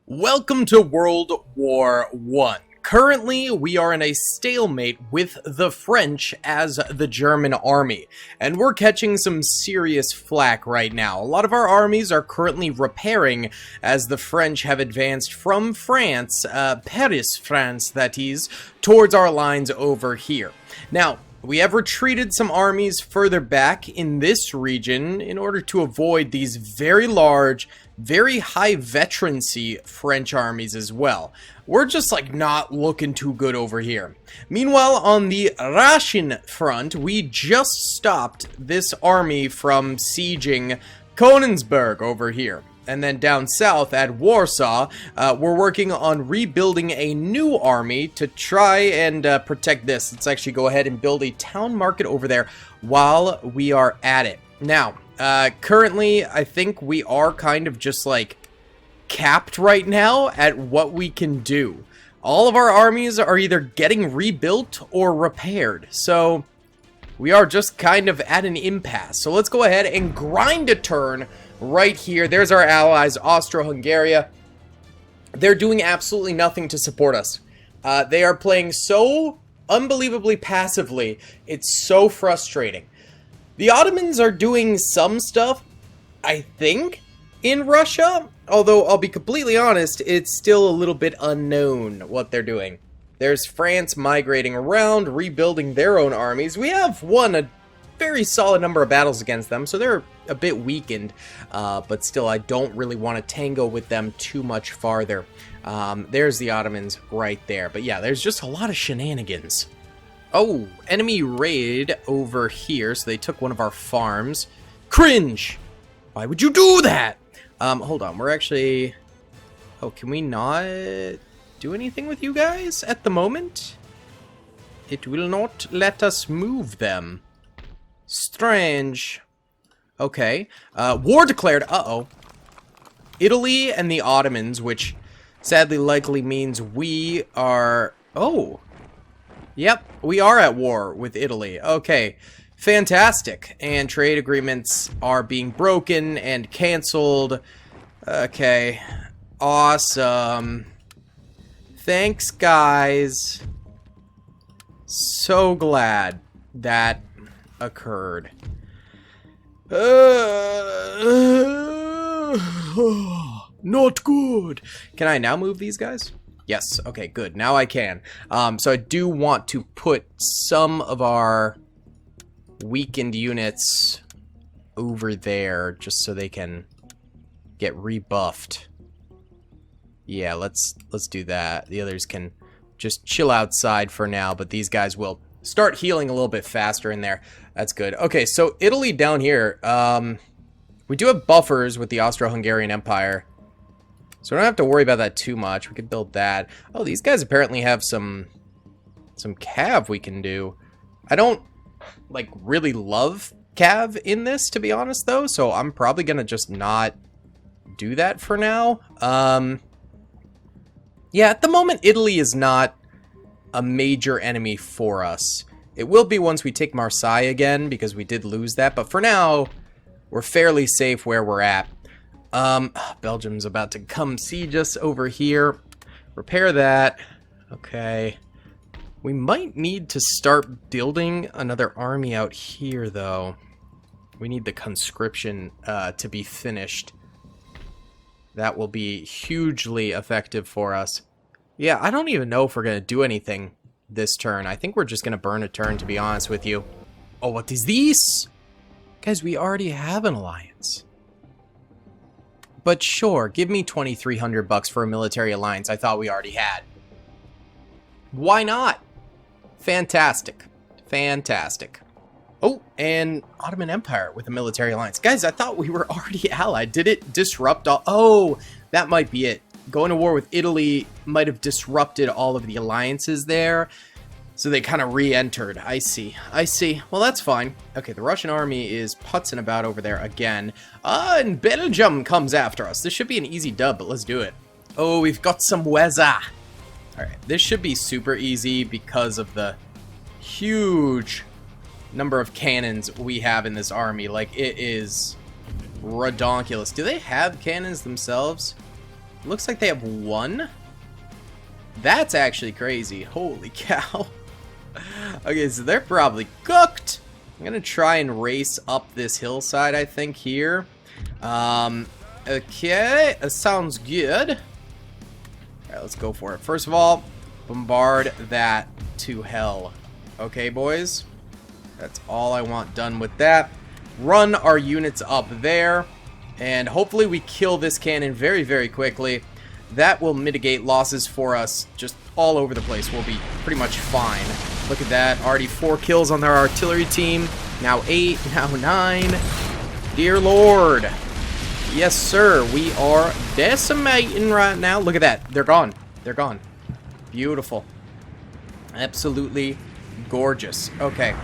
Welcome to World War I. Currently, we are in a stalemate with the French as the German army, and we're catching some serious flack right now. A lot of our armies are currently repairing as the French have advanced from France, Paris, France that is, towards our lines over here. Now, we have retreated some armies further back in this region in order to avoid these very large, very high veterancy French armies as well. We're just like not looking too good over here. Meanwhile, on the Russian front, we just stopped this army from sieging Konigsberg over here. And then down south at Warsaw, we're working on rebuilding a new army to try and protect this. Let's actually go ahead and build a town market over there while we are at it. Now, currently, I think we are kind of just like capped right now at what we can do. All of our armies are either getting rebuilt or repaired. So we are just kind of at an impasse. So let's go ahead and grind a turn right here. There's our allies, Austro-Hungary. They're doing absolutely nothing to support us. They are playing so unbelievably passively. It's so frustrating. The Ottomans are doing some stuff, I think, in Russia. Although, I'll be completely honest, it's still a little bit unknown what they're doing. There's France migrating around, rebuilding their own armies. We have won a very solid number of battles against them, so they're a bit weakened, but still I don't really want to tango with them too much farther. There's the Ottomans right there, but yeah, there's just a lot of shenanigans. Oh, enemy raid over here, so they took one of our farms. Cringe! Why would you do that? Hold on, we're actually... Oh, can we not do anything with you guys at the moment? It will not let us move them. Strange. Okay. War declared. Uh-oh. Italy and the Ottomans, which sadly likely means we are... Oh. Yep, we are at war with Italy. Okay. Fantastic. And trade agreements are being broken and canceled. Okay. Awesome. Thanks, guys. So glad that occurred. Not good. Can I now move these guys? Yes. Okay, good. Now I can. So I do want to put some of our weakened units over there just so they can get rebuffed. Yeah, let's do that. The others can just chill outside for now, but these guys will start healing a little bit faster in there. That's good. Okay, so Italy down here, we do have buffers with the Austro-Hungarian Empire, so we don't have to worry about that too much. We could build that. Oh, these guys apparently have some cav we can do. I don't like really love cav in this, to be honest, though, so I'm probably gonna just not do that for now. Yeah, at the moment, Italy is not a major enemy for us. It will be once we take Marseille again, because we did lose that, but for now, we're fairly safe where we're at. Belgium's about to come siege us over here. Repair that. Okay. We might need to start building another army out here, though. We need the conscription to be finished. That will be hugely effective for us. Yeah, I don't even know if we're going to do anything this turn. I think we're just going to burn a turn, to be honest with you. Oh, what is this? Guys, we already have an alliance. But sure, give me 2,300 bucks for a military alliance I thought we already had. Why not? Fantastic. Fantastic. Oh, and Ottoman Empire with a military alliance. Guys, I thought we were already allied. Did it disrupt all... Oh, that might be it. Going to war with Italy might have disrupted all of the alliances there. So they kind of re-entered. I see. I see. Well, that's fine. Okay, the Russian army is putzing about over there again. And Belgium comes after us. This should be an easy dub, but let's do it. Oh, we've got some weather. Alright, this should be super easy because of the huge number of cannons we have in this army. Like, it is redonkulous. Do they have cannons themselves? Looks like they have one. That's actually crazy. Holy cow. Okay, so they're probably cooked. I'm gonna try and race up this hillside, I think, here. Okay, sounds good. Alright, let's go for it. First of all, bombard that to hell. Okay, boys? That's all I want done with that. Run our units up there. And hopefully we kill this cannon very, very quickly. That will mitigate losses for us just all over the place. We'll be pretty much fine. Look at that. Already 4 kills on their artillery team. Now 8. Now 9. Dear Lord. Yes, sir. We are decimating right now. Look at that. They're gone. They're gone. Beautiful. Absolutely gorgeous. Okay.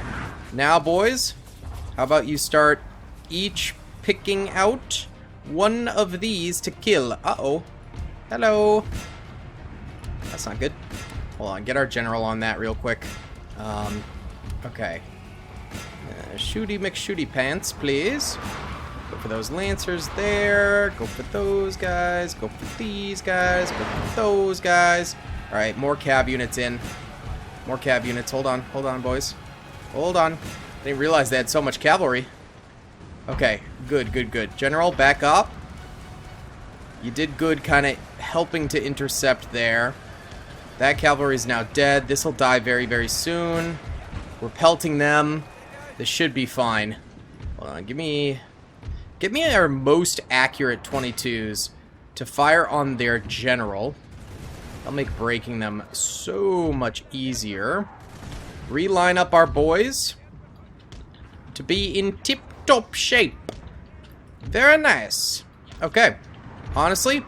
Now, boys, how about you start each picking out one of these to kill. Uh-oh. Hello. That's not good. Hold on. Get our general on that real quick. Okay. Shooty McShooty pants, please. Go for those lancers there. Go for those guys. Go for these guys. Go for those guys. Alright, more cab units in. More cab units. Hold on. Hold on, boys. Hold on. I didn't realize they had so much cavalry. Okay. Good, good, good. General, back up. You did good kind of helping to intercept there. That cavalry is now dead. This will die very, very soon. We're pelting them. This should be fine. Hold on. Give me our most accurate 22s to fire on their general. That'll make breaking them so much easier. Reline up our boys to be in tip-top shape. Very nice. Okay. Honestly,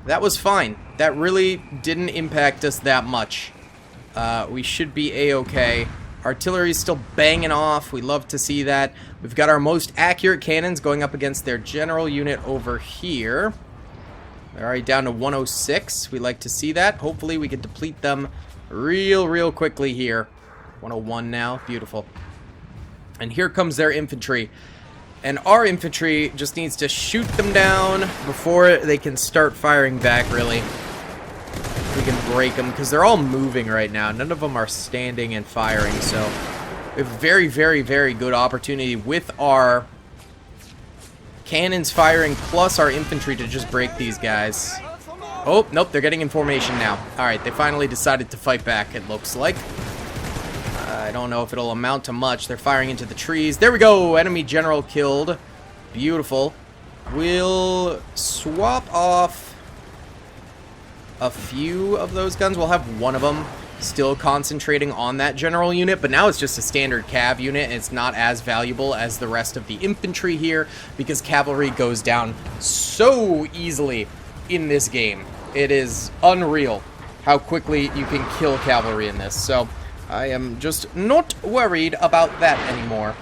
that was fine. That really didn't impact us that much. We should be a-okay. Artillery's still banging off. We love to see that. We've got our most accurate cannons going up against their general unit over here. They're already down to 106. We like to see that. Hopefully we can deplete them real quickly here. 101 now. Beautiful. And here comes their infantry. And our infantry just needs to shoot them down before they can start firing back, really. We can break them, because they're all moving right now. None of them are standing and firing, so we have a very good opportunity with our cannons firing plus our infantry to just break these guys. Oh, nope, they're getting in formation now. Alright, they finally decided to fight back, it looks like. I don't know if it'll amount to much. They're firing into the trees. There we go! Enemy general killed. Beautiful. We'll swap off a few of those guns. We'll have one of them still concentrating on that general unit, but now it's just a standard cav unit, and it's not as valuable as the rest of the infantry here, because cavalry goes down so easily in this game. It is unreal how quickly you can kill cavalry in this, so I am just not worried about that anymore.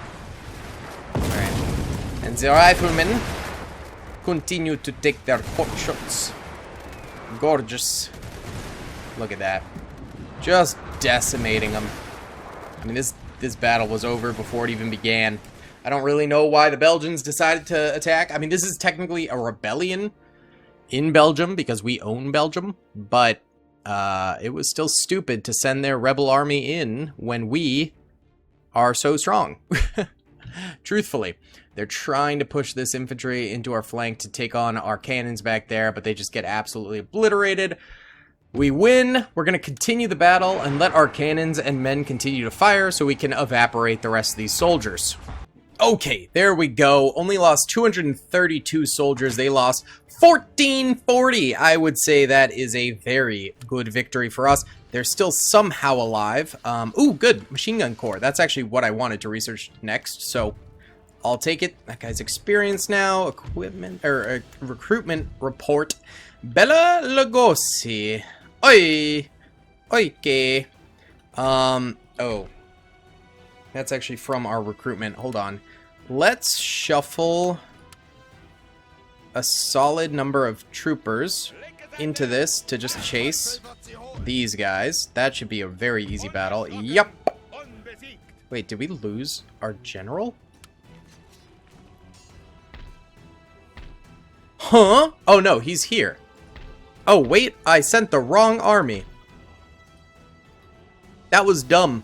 Alright. And the riflemen continue to take their pot shots. Gorgeous. Look at that. Just decimating them. I mean, this battle was over before it even began. I don't really know why the Belgians decided to attack. I mean, this is technically a rebellion in Belgium because we own Belgium, but it was still stupid to send their rebel army in when we are so strong. Truthfully, they're trying to push this infantry into our flank to take on our cannons back there, but they just get absolutely obliterated. We win. We're going to continue the battle and let our cannons and men continue to fire so we can evaporate the rest of these soldiers. Okay, there we go. Only lost 232 soldiers. They lost 1440. I would say that is a very good victory for us. They're still somehow alive. Ooh, good. Machine gun corps. That's actually what I wanted to research next, so I'll take it. That guy's experienced now. Equipment, or recruitment report. Bella Lugosi. Oi. Oike. Oh. That's actually from our recruitment. Hold on. Let's shuffle a solid number of troopers into this to just chase these guys. That should be a very easy battle. Yup. Wait, did we lose our general? Huh? Oh no, he's here. Oh wait, I sent the wrong army. That was dumb.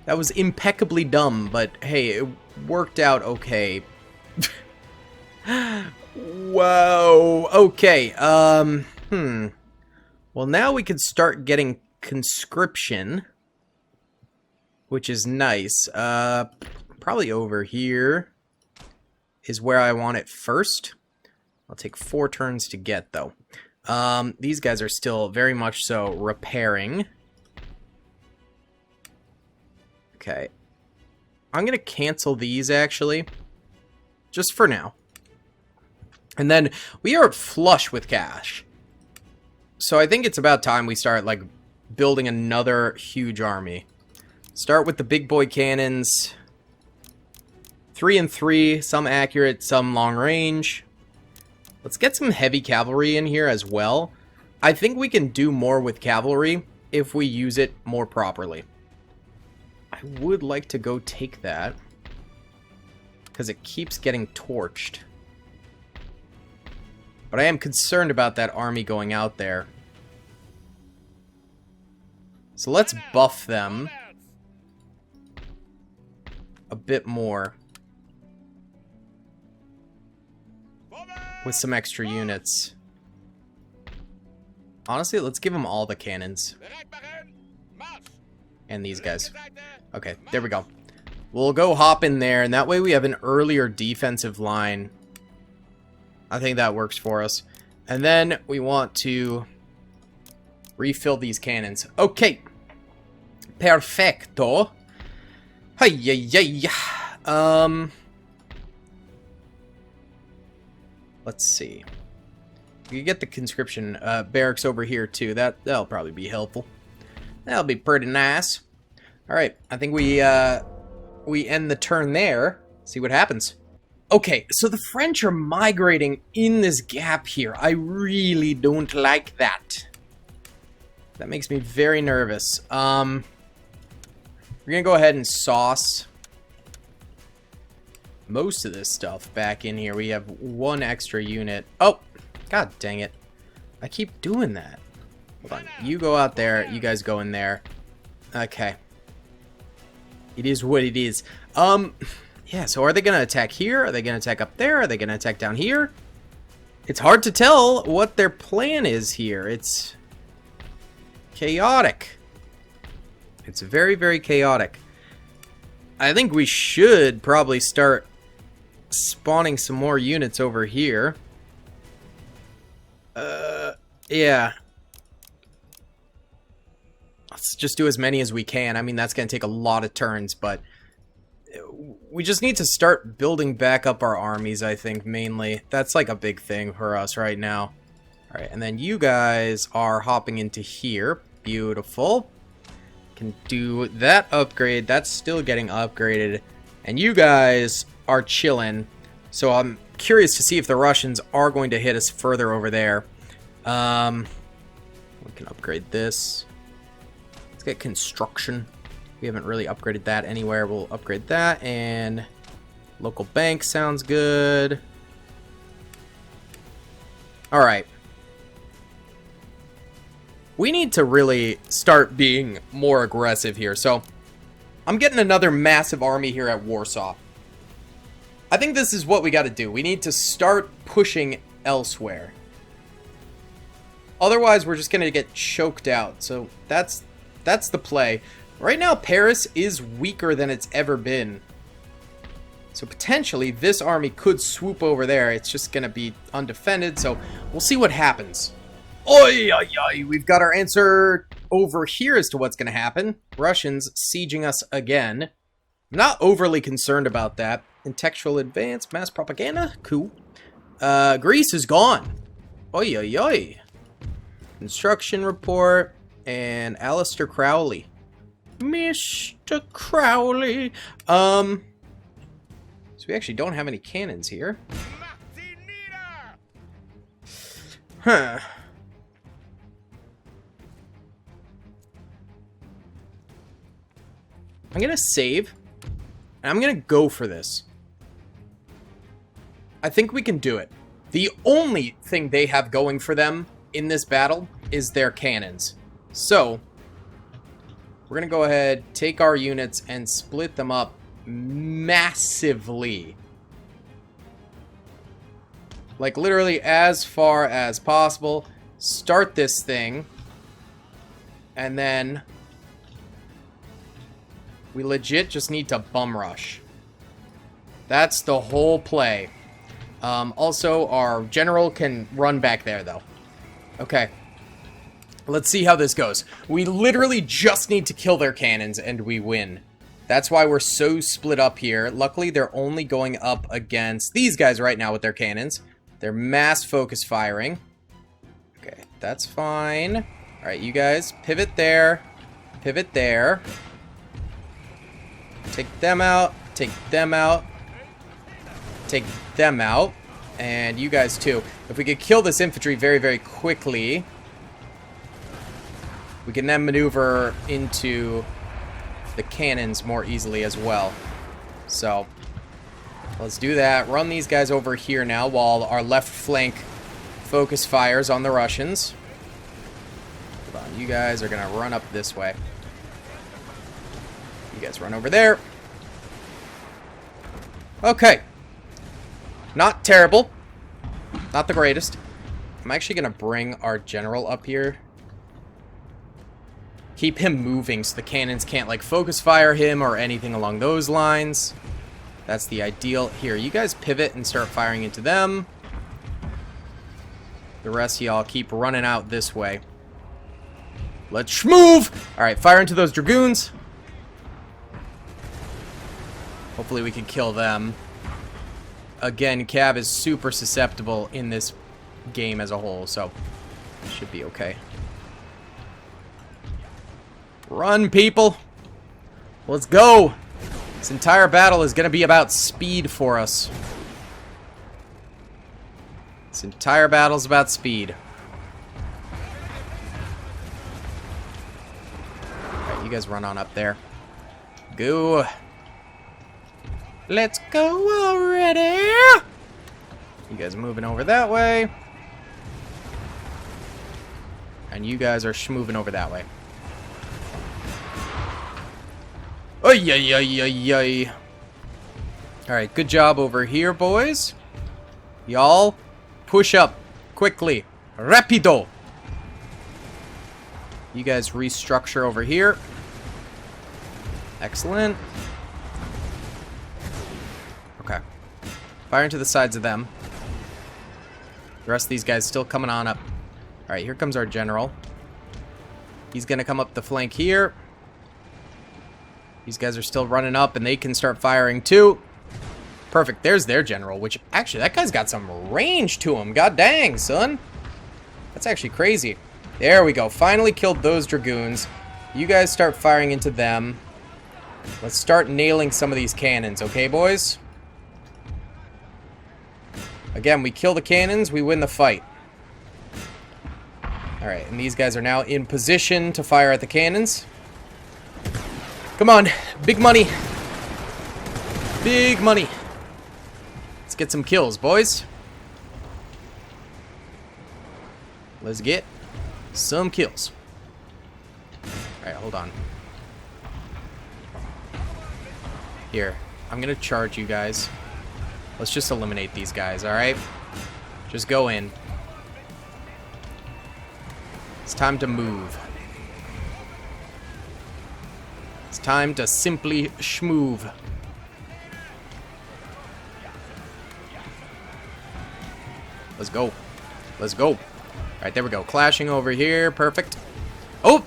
That was impeccably dumb, but hey, it worked out okay. Whoa. Okay, well, now we can start getting conscription, which is nice. Probably over here is where I want it first. I'll take 4 turns to get, though. These guys are still very much so repairing. Okay. I'm going to cancel these, actually. Just for now. And then we are flush with cash. So I think it's about time we start, like, building another huge army. Start with the big boy cannons. 3 and 3, some accurate, some long range. Let's get some heavy cavalry in here as well. I think we can do more with cavalry if we use it more properly. I would like to go take that, because it keeps getting torched. But I am concerned about that army going out there. So let's buff them a bit more with some extra units. Honestly, let's give them all the cannons. And these guys. Okay, there we go. We'll go hop in there, and that way we have an earlier defensive line. I think that works for us. And then we want to refill these cannons. Okay. Perfecto. Let's see. We can get the conscription barracks over here too. That'll probably be helpful. That'll be pretty nice. All right, I think we end the turn there. See what happens. Okay, so the French are migrating in this gap here. I really don't like that. That makes me very nervous. We're gonna go ahead and sauce most of this stuff back in here. We have 1 extra unit. Oh, god dang it. I keep doing that. Hold on. You go out there. You guys go in there. Okay. It is what it is. Yeah, so are they going to attack here? Are they going to attack up there? Are they going to attack down here? It's hard to tell what their plan is here. It's chaotic. It's very, very chaotic. I think we should probably start spawning some more units over here. Yeah. Let's just do as many as we can. I mean, that's going to take a lot of turns, but we just need to start building back up our armies, I think, mainly. That's like a big thing for us right now. All right, and then you guys are hopping into here. Beautiful. Can do that upgrade. That's still getting upgraded. And you guys are chilling. So I'm curious to see if the Russians are going to hit us further over there. We can upgrade this. Let's get construction. We haven't really upgraded that anywhere. We'll upgrade that. And local bank sounds good. All right. We need to really start being more aggressive here. So I'm getting another massive army here at Warsaw. I think this is what we got to do. We need to start pushing elsewhere. Otherwise, we're just going to get choked out. So that's the play. Right now, Paris is weaker than it's ever been. So potentially, this army could swoop over there. It's just going to be undefended. So we'll see what happens. Oi, oi, oi. We've got our answer over here as to what's going to happen. Russians sieging us again. I'm not overly concerned about that. Intellectual advance, mass propaganda. Cool. Greece is gone. Oi, oi, oi. Construction report. And Alistair Crowley. Mr. Crowley. So we actually don't have any cannons here. Huh. I'm gonna save. And I'm gonna go for this. I think we can do it. The only thing they have going for them in this battle is their cannons. So, we're going to go ahead, take our units, and split them up massively. Like, literally as far as possible. Start this thing. And then we legit just need to bum rush. That's the whole play. Also, our general can run back there, though. Okay. Let's see how this goes. We literally just need to kill their cannons, and we win. That's why we're so split up here. Luckily, they're only going up against these guys right now with their cannons. They're mass focus firing. Okay, that's fine. Alright, you guys, pivot there. Pivot there. Take them out. Take them out. Take them out. And you guys too. If we could kill this infantry very, very quickly, we can then maneuver into the cannons more easily as well. So, let's do that. Run these guys over here now while our left flank focus fires on the Russians. Hold on, you guys are gonna run up this way. You guys run over there. Okay. Not terrible. Not the greatest. I'm actually gonna bring our general up here. Keep him moving so the cannons can't, like, focus fire him or anything along those lines. That's the ideal. Here, you guys pivot and start firing into them. The rest of y'all keep running out this way. Let's move! Alright, fire into those dragoons. Hopefully we can kill them. Again, Cav is super susceptible in this game as a whole, so should be okay. Run, people! Let's go! This entire battle is going to be about speed for us. This entire battle is about speed. Alright, you guys run on up there. Go! Let's go already! You guys moving over that way. And you guys are moving over that way. Oy, oy, oy, oy, oy. Alright, good job over here, boys. Y'all, push up quickly. Rapido! You guys restructure over here. Excellent. Okay. Fire into the sides of them. The rest of these guys still coming on up. Alright, here comes our general. He's gonna come up the flank here. These guys are still running up, and they can start firing too. Perfect. There's their general, which actually, that guy's got some range to him. God dang, son. That's actually crazy. There we go. Finally killed those dragoons. You guys start firing into them. Let's start nailing some of these cannons, okay, boys? Again, we kill the cannons, we win the fight. Alright, and these guys are now in position to fire at the cannons. Come on, big money. Big money. Let's get some kills, boys. Let's get some kills. Alright, hold on. Here, I'm gonna charge you guys. Let's just eliminate these guys, alright? Just go in. It's time to move. It's time to simply schmoove. Let's go. Let's go. Alright, there we go. Clashing over here. Perfect. Oh!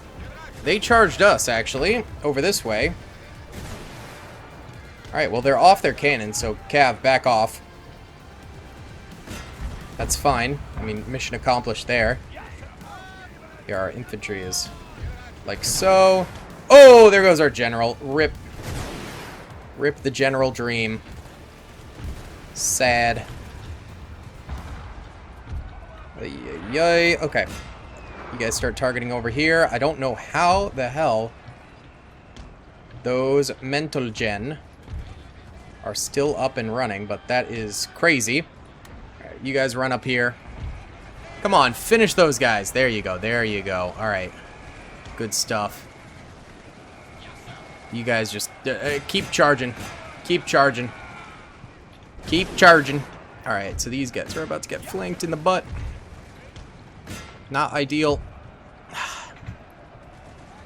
They charged us, actually. Over this way. Alright, well, they're off their cannon, so Cav, back off. That's fine. I mean, mission accomplished there. Here, our infantry is like so. Oh, there goes our general. Rip. Rip the general dream. Sad. Yay. Okay. You guys start targeting over here. I don't know how the hell those mental gen are still up and running, but that is crazy. Alright, You guys run up here. Come on, finish those guys. There you go. There you go. All right. Good stuff. You guys just keep charging. Keep charging. Keep charging. All right, so these guys are about to get flanked in the butt. Not ideal.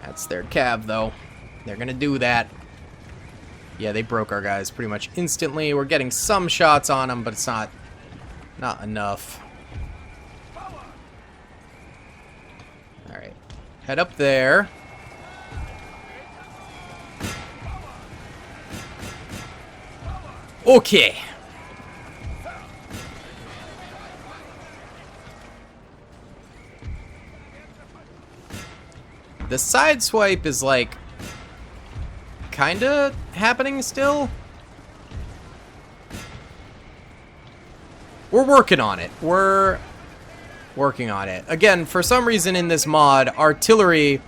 That's their cav, though. They're going to do that. Yeah, they broke our guys pretty much instantly. We're getting some shots on them, but it's not enough. All right. Head up there. Okay. The side swipe is like kinda happening still. We're working on it. We're working on it. Again, for some reason in this mod, artillery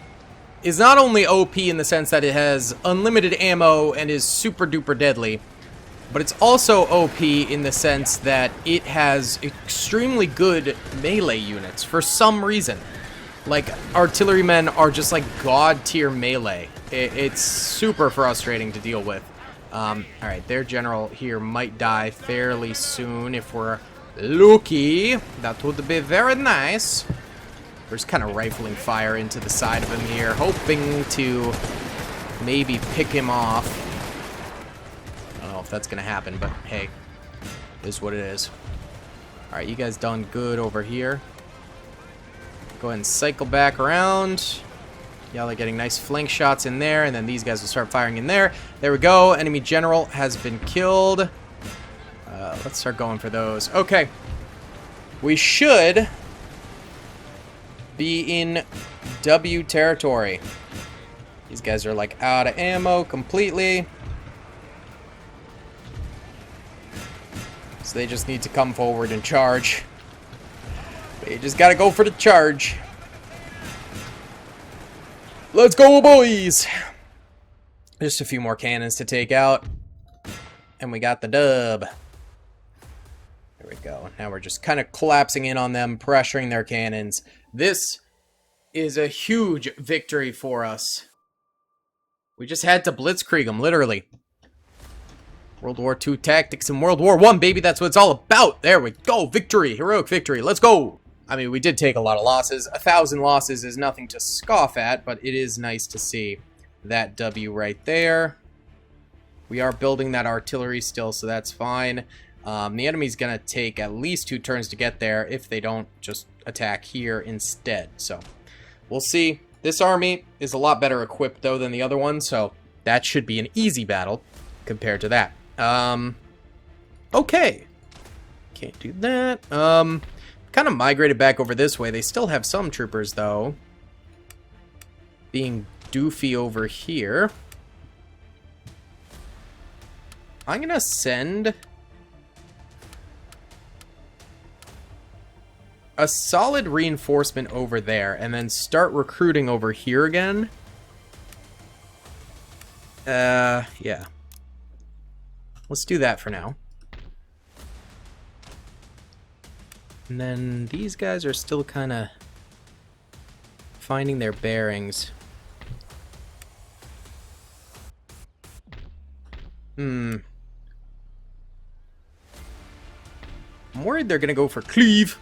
is not only OP in the sense that it has unlimited ammo and is super duper deadly, but it's also OP in the sense that it has extremely good melee units for some reason. Like, artillerymen are just like god tier melee. It's super frustrating to deal with. Alright, their general here might die fairly soon if we're lucky. That would be very nice. We're just kind of rifling fire into the side of him here, hoping to maybe pick him off. I don't know if that's going to happen, but hey, it is what it is. Alright, you guys done good over here. Go ahead and cycle back around. Y'all are getting nice flank shots in there, and then these guys will start firing in there. There we go. Enemy general has been killed. Let's start going for those. Okay. We should be in W territory. These guys are like out of ammo completely. So they just need to come forward and charge. You just gotta go for the charge. Let's go, boys! Just a few more cannons to take out. And we got the dub. There we go. Now we're just kind of collapsing in on them, pressuring their cannons. This is a huge victory for us. We just had to blitzkrieg them, literally. World War II tactics and World War I, baby. That's what it's all about. There we go. Victory. Heroic victory. Let's go. I mean, we did take a lot of losses. 1,000 losses is nothing to scoff at, but it is nice to see that W right there. We are building that artillery still, so that's fine. The enemy's going to take at least 2 turns to get there if they don't just attack here instead. So, we'll see. This army is a lot better equipped, though, than the other one, so that should be an easy battle compared to that. Okay. Can't do that. Kind of migrated back over this way. They still have some troopers, though. Being doofy over here. I'm going to send a solid reinforcement over there and then start recruiting over here again. Yeah. Let's do that for now. And then these guys are still kind of finding their bearings. I'm worried they're going to go for cleave.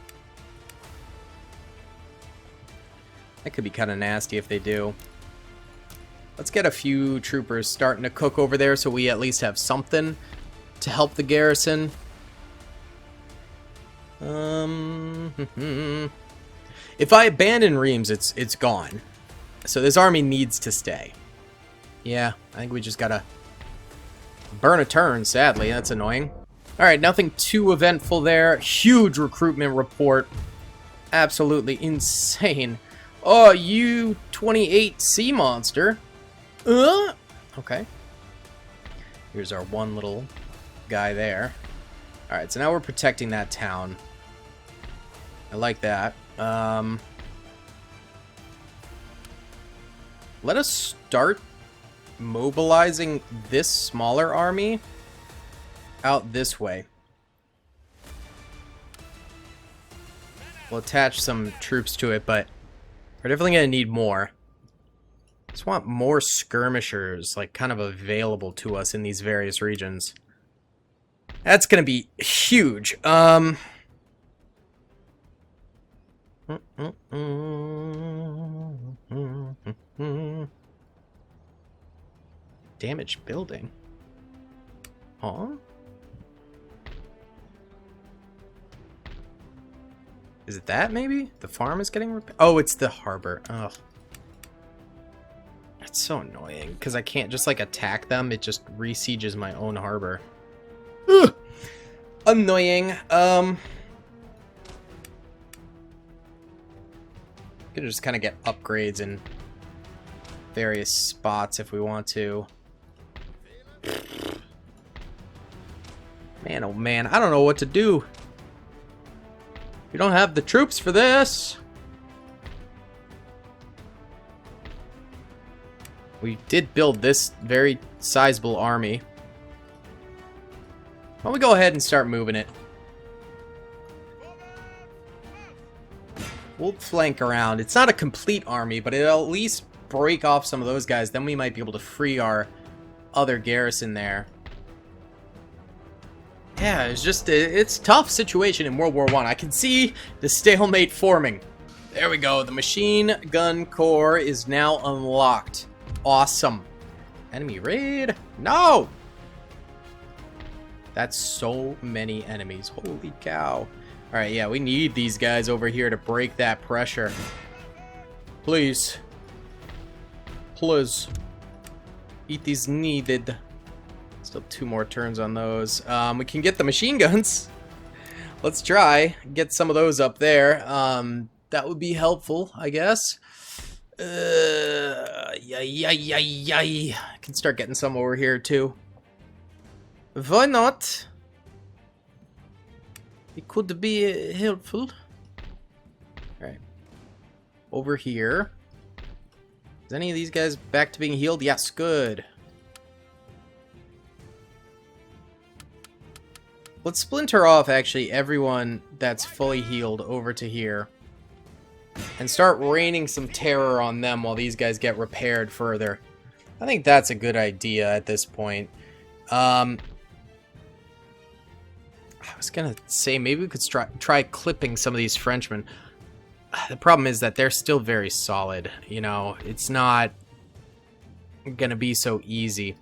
That could be kind of nasty if they do. Let's get a few troopers starting to cook over there so we at least have something to help the garrison. If I abandon Reims, it's gone. So this army needs to stay. Yeah, I think we just gotta burn a turn, sadly. That's annoying. Alright, nothing too eventful there. Huge recruitment report. Absolutely insane. Oh, you 28 sea monster. Okay. Here's our one little guy there. Alright, so now we're protecting that town. I like that. Let us start mobilizing this smaller army out this way. We'll attach some troops to it, but we're definitely going to need more. Just want more skirmishers, like, kind of available to us in these various regions. That's going to be huge. Damaged building. Huh? Is it that, maybe? The farm is getting repaired? Oh, it's the harbor. Ugh. That's so annoying, because I can't just, like, attack them. It just resieges my own harbor. Ugh. Annoying. Could just kind of get upgrades in various spots if we want to. Man, oh man, I don't know what to do. We don't have the troops for this. We did build this very sizable army. Why don't we go ahead and start moving it? We'll flank around. It's not a complete army, but it'll at least break off some of those guys. Then we might be able to free our other garrison there. Yeah, it's a tough situation in World War I. I can see the stalemate forming. There we go. The machine gun corps is now unlocked. Awesome. Enemy raid? No! That's so many enemies. Holy cow. Alright, yeah, we need these guys over here to break that pressure. Please. Please. Eat these needed. Still 2 more turns on those. We can get the machine guns. Let's try. Get some of those up there. That would be helpful, I guess. I can start getting some over here, too. Why not? It could be helpful. Alright. Over here. Is any of these guys back to being healed? Yes, good. Let's splinter off, actually, everyone that's fully healed over to here. And start raining some terror on them while these guys get repaired further. I think that's a good idea at this point. I was gonna say, maybe we could try clipping some of these Frenchmen. The problem is that they're still very solid. You know, it's not gonna be so easy.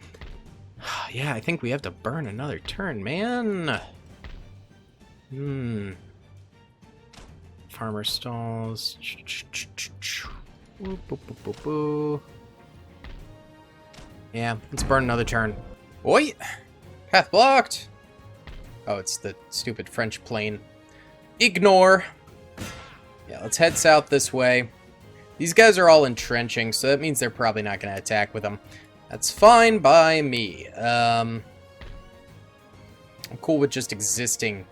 Yeah, I think we have to burn another turn, man. Farmer stalls. Yeah, let's burn another turn. Oi! Path blocked! Oh, it's the stupid French plane. Ignore! Yeah, let's head south this way. These guys are all entrenching, so that means they're probably not going to attack with them. That's fine by me. I'm cool with just existing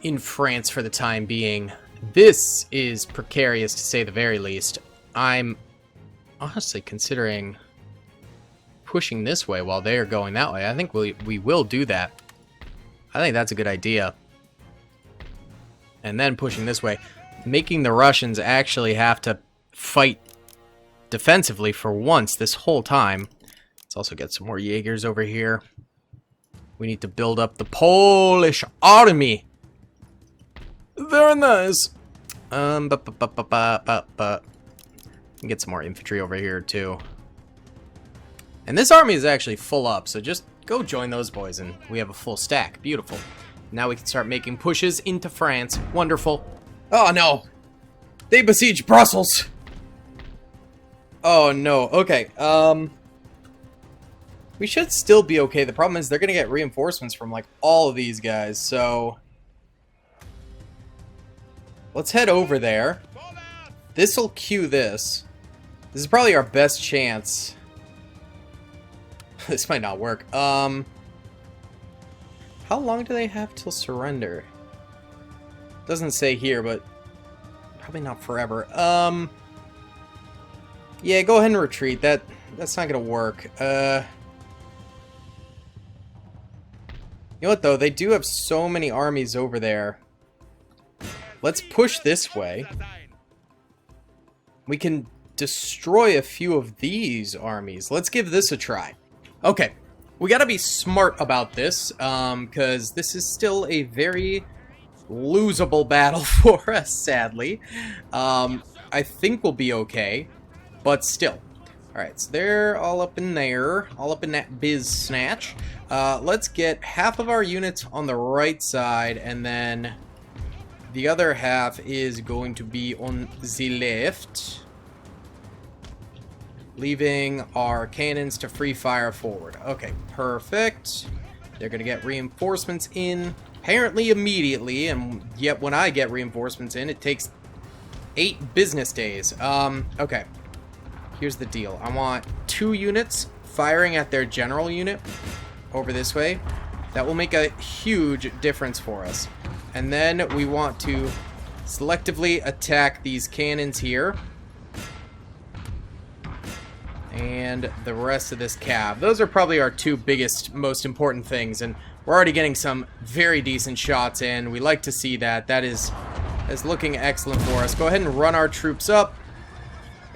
in France for the time being. This is precarious, to say the very least. I'm honestly considering pushing this way while they're going that way. I think we will do that. I think that's a good idea. And then pushing this way, making the Russians actually have to fight defensively for once this whole time. Let's also get some more Jaegers over here. We need to build up the Polish army. Very nice. Get some more infantry over here too. And this army is actually full up, so just go join those boys and we have a full stack. Beautiful. Now we can start making pushes into France. Wonderful. Oh no! They besiege Brussels! Oh no, okay, we should still be okay. The problem is they're gonna get reinforcements from, like, all of these guys, so let's head over there. This'll cue this. This is probably our best chance. This might not work. How long do they have till surrender? Doesn't say here, but probably not forever. Yeah, go ahead and retreat. That's not gonna work. You know what, though? They do have so many armies over there. Let's push this way. We can destroy a few of these armies. Let's give this a try. Okay, we gotta be smart about this, because this is still a very losable battle for us, sadly. I think we'll be okay, but still. Alright, so they're all up in there, all up in that biz snatch. Let's get half of our units on the right side, and then the other half is going to be on the left, leaving our cannons to free fire forward. Okay, perfect. They're going to get reinforcements in, apparently immediately, and yet when I get reinforcements in, it takes 8 business days. Okay. Here's the deal. I want 2 units firing at their general unit over this way. That will make a huge difference for us. And then we want to selectively attack these cannons here. And the rest of this cav. Those are probably our 2 biggest, most important things. And we're already getting some very decent shots in. We like to see that. That is looking excellent for us. Go ahead and run our troops up.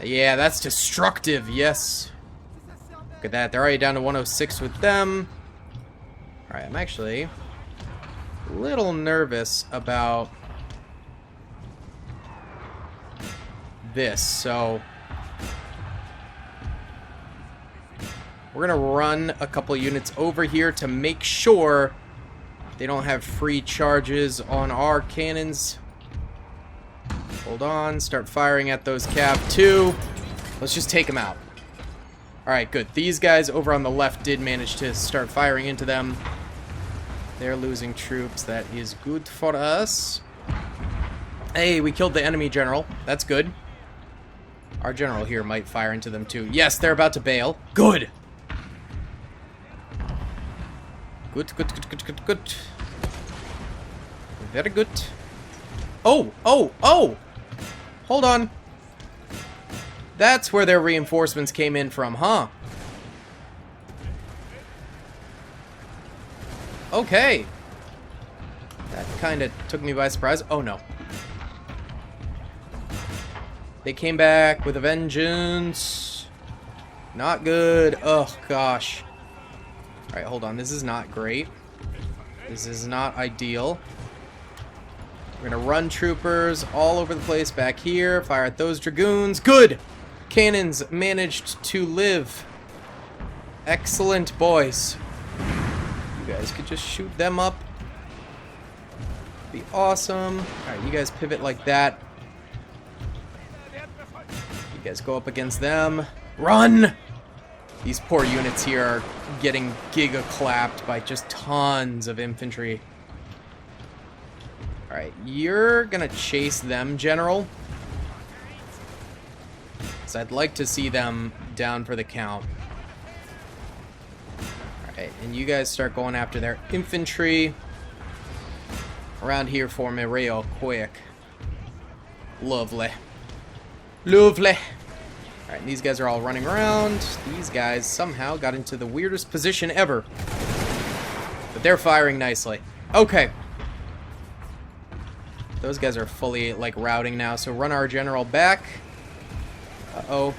Yeah, that's destructive. Yes. Look at that. They're already down to 106 with them. Alright, I'm actually a little nervous about this. So we're going to run a couple units over here to make sure they don't have free charges on our cannons. Hold on, start firing at those cav too. Let's just take them out. Alright, good. These guys over on the left did manage to start firing into them. They're losing troops. That is good for us. Hey, we killed the enemy general. That's good. Our general here might fire into them too. Yes, they're about to bail. Good. Good, good, good, good, good, good. Very good. Oh, oh, oh! Hold on. That's where their reinforcements came in from, huh? Okay. That kind of took me by surprise. Oh, no. They came back with a vengeance. Not good. Oh, gosh. Alright, hold on. This is not great. This is not ideal. We're going to run troopers all over the place back here. Fire at those dragoons. Good! Cannons managed to live. Excellent, boys. You guys could just shoot them up. Be awesome. Alright, you guys pivot like that. You guys go up against them. Run! These poor units here are getting giga-clapped by just tons of infantry. Alright, you're gonna chase them, General. So I'd like to see them down for the count. Alright, and you guys start going after their infantry. Around here for me real quick. Lovely. Lovely. Alright, these guys are all running around. These guys somehow got into the weirdest position ever. But they're firing nicely. Okay. Those guys are fully, like, routing now, so run our general back. Uh-oh.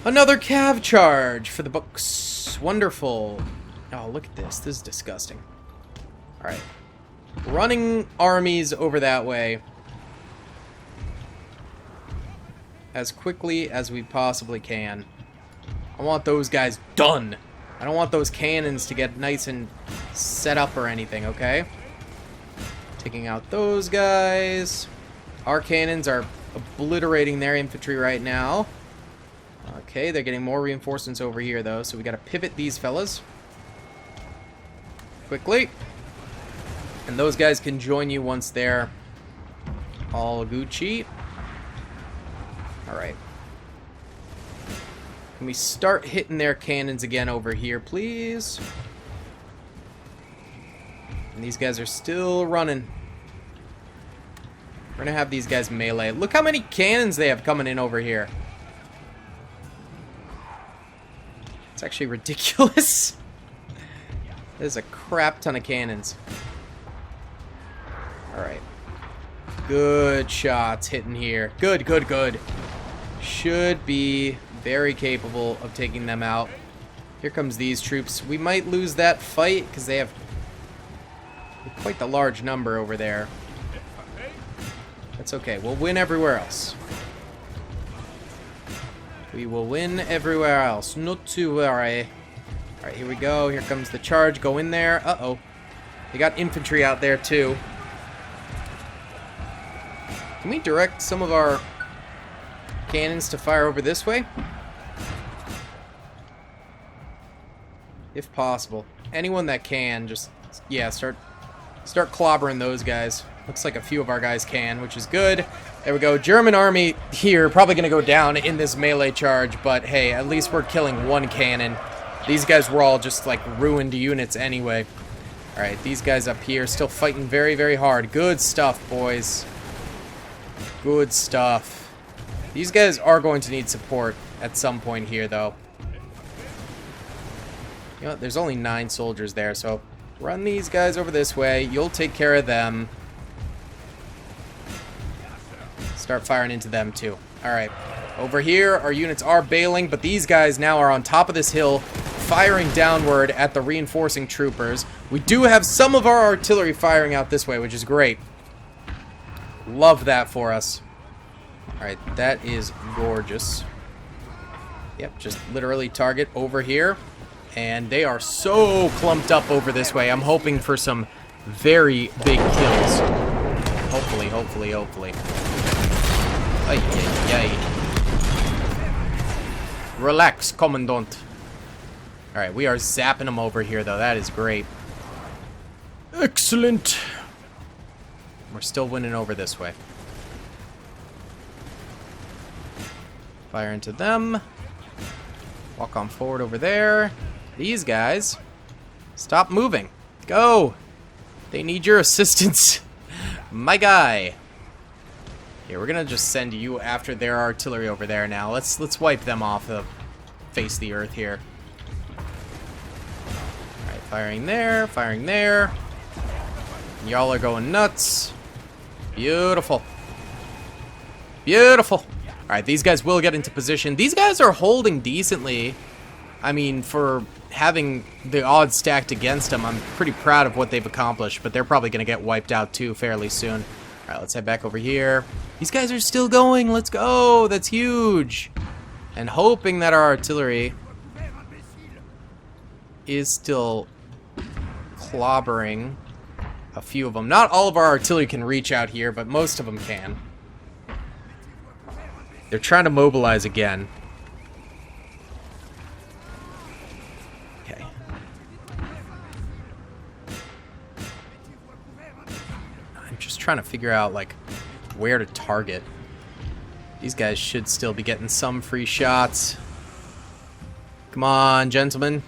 Another cav charge for the books. Wonderful. Oh, look at this. This is disgusting. Alright. Running armies over that way as quickly as we possibly can. I want those guys done. I don't want those cannons to get nice and set up or anything, okay? Taking out those guys. Our cannons are obliterating their infantry right now. Okay, they're getting more reinforcements over here, though, so we gotta pivot these fellas quickly. And those guys can join you once they're all Gucci. Alright. Can we start hitting their cannons again over here, please? And these guys are still running. We're gonna have these guys melee. Look how many cannons they have coming in over here. It's actually ridiculous. There's a crap ton of cannons. Alright. Good shots hitting here. Good, good, good. Should be very capable of taking them out. Here comes these troops. We might lose that fight because they have quite the large number over there. That's okay. We'll win everywhere else. We will win everywhere else. Not to worry. Alright, here we go. Here comes the charge. Go in there. Uh-oh. They got infantry out there, too. Can we direct some of our cannons to fire over this way? If possible. Anyone that can, just, yeah, start clobbering those guys. Looks like a few of our guys can, which is good. There we go. German army here, probably going to go down in this melee charge, but hey, at least we're killing one cannon. These guys were all just, like, ruined units anyway. Alright, these guys up here still fighting very, very hard. Good stuff, boys. Good stuff. These guys are going to need support at some point here, though. You know what? There's only 9 soldiers there, so run these guys over this way. You'll take care of them. Start firing into them, too. Alright. Over here, our units are bailing, but these guys now are on top of this hill, firing downward at the reinforcing troopers. We do have some of our artillery firing out this way, which is great. Love that for us. Alright, that is gorgeous. Yep, just literally target over here. And they are so clumped up over this way. I'm hoping for some very big kills. Hopefully, hopefully, hopefully. Ay, ay, ay. Relax, Commandant. Alright, we are zapping them over here, though. That is great. Excellent. We're still winning over this way. Fire into them. Walk on forward over there. These guys, stop moving. Go. They need your assistance. My guy. Here, we're gonna just send you after their artillery over there now. Let's wipe them off the face of the earth here. Alright, firing there, firing there. Y'all are going nuts. Beautiful. Beautiful. Alright, these guys will get into position. These guys are holding decently. I mean, for having the odds stacked against them, I'm pretty proud of what they've accomplished, but they're probably going to get wiped out too fairly soon. Alright, let's head back over here. These guys are still going. Let's go. That's huge. And hoping that our artillery is still clobbering a few of them. Not all of our artillery can reach out here, but most of them can. They're trying to mobilize again. Okay. I'm just trying to figure out, like, where to target. These guys should still be getting some free shots. Come on, gentlemen.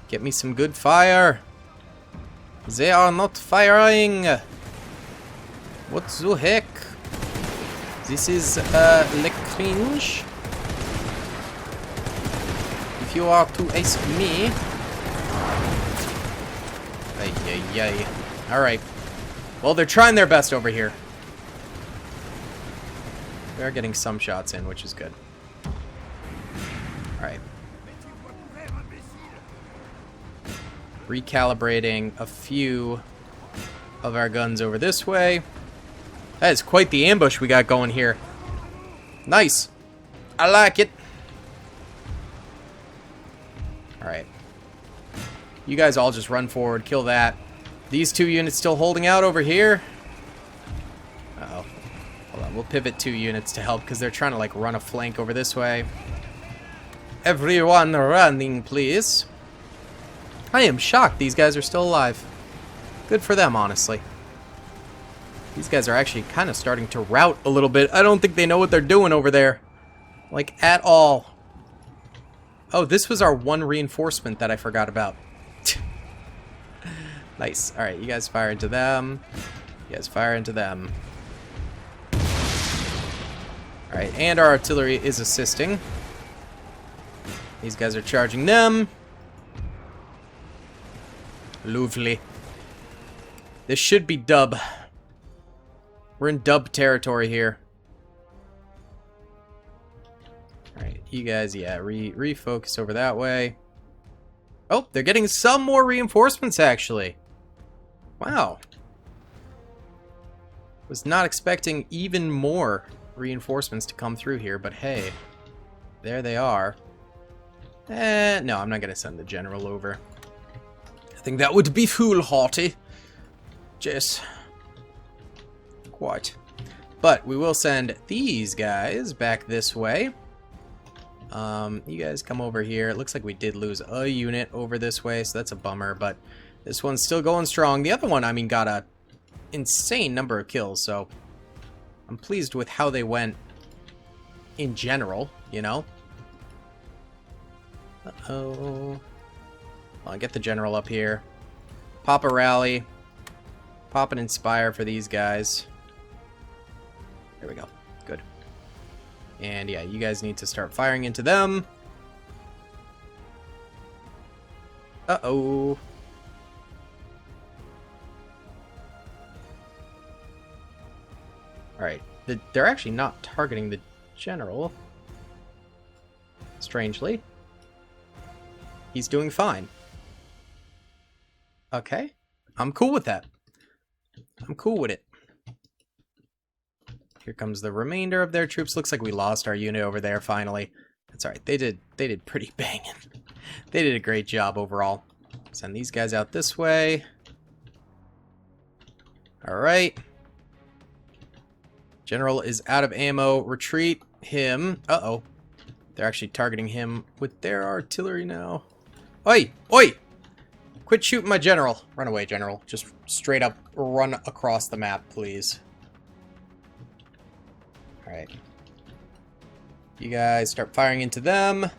Get me some good fire. They are not firing. What the heck? This is le cringe. If you are to ask me. Ay, ay, ay. Alright. Well, they're trying their best over here. They are getting some shots in, which is good. Alright. Recalibrating a few of our guns over this way. That is quite the ambush we got going here. Nice. I like it. Alright. You guys all just run forward, kill that. These 2 units still holding out over here. Uh-oh. Hold on, we'll pivot 2 units to help because they're trying to, like, run a flank over this way. Everyone running, please. I am shocked these guys are still alive. Good for them, honestly. These guys are actually kind of starting to rout a little bit. I don't think they know what they're doing over there. Like, at all. Oh, this was our one reinforcement that I forgot about. Nice. Alright, you guys fire into them. You guys fire into them. Alright, and our artillery is assisting. These guys are charging them. Lovely. This should be dub. We're in dub territory here. Alright, you guys, yeah, refocus over that way. Oh, they're getting some more reinforcements, actually. Wow. Was not expecting even more reinforcements to come through here, but hey, there they are. No, I'm not going to send the general over. I think that would be foolhardy. Yes. Quite. But we will send these guys back this way. You guys come over here. It looks like we did lose a unit over this way, so that's a bummer, but this one's still going strong. The other one, I mean, got a insane number of kills, so I'm pleased with how they went in general, you know? Uh-oh. I'll get the general up here. Pop a rally. Pop an inspire for these guys. There we go. Good. And yeah, you guys need to start firing into them. Uh-oh. Alright. They're actually not targeting the general. Strangely. He's doing fine. Okay. I'm cool with that. I'm cool with it. Here comes the remainder of their troops. Looks like we lost our unit over there finally. That's alright. They did pretty banging. They did a great job overall. Send these guys out this way. Alright. General is out of ammo. Retreat him. Uh-oh. They're actually targeting him with their artillery now. Oi! Oi! Quit shooting my general. Run away, general. Just straight up run across the map, please. Alright. You guys start firing into them.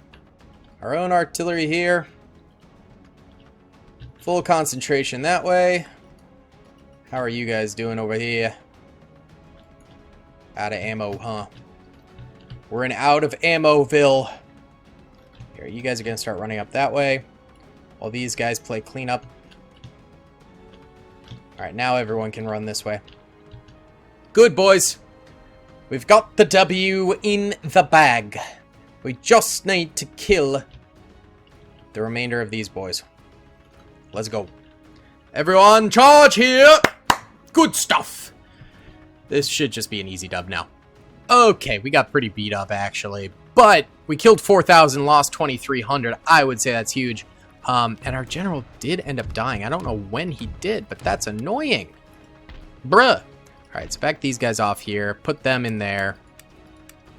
Our own artillery here. Full concentration that way. How are you guys doing over here? Out of ammo, huh? We're in out of ammo-ville. Here, you guys are going to start running up that way. While these guys play cleanup. Alright, now everyone can run this way. Good, boys. We've got the W in the bag. We just need to kill the remainder of these boys. Let's go. Everyone, charge here! Good stuff. This should just be an easy dub now. Okay, we got pretty beat up, actually. But we killed 4,000, lost 2,300. I would say that's huge. And our general did end up dying. I don't know when he did, but that's annoying. Bruh. Alright, so back these guys off here. Put them in there.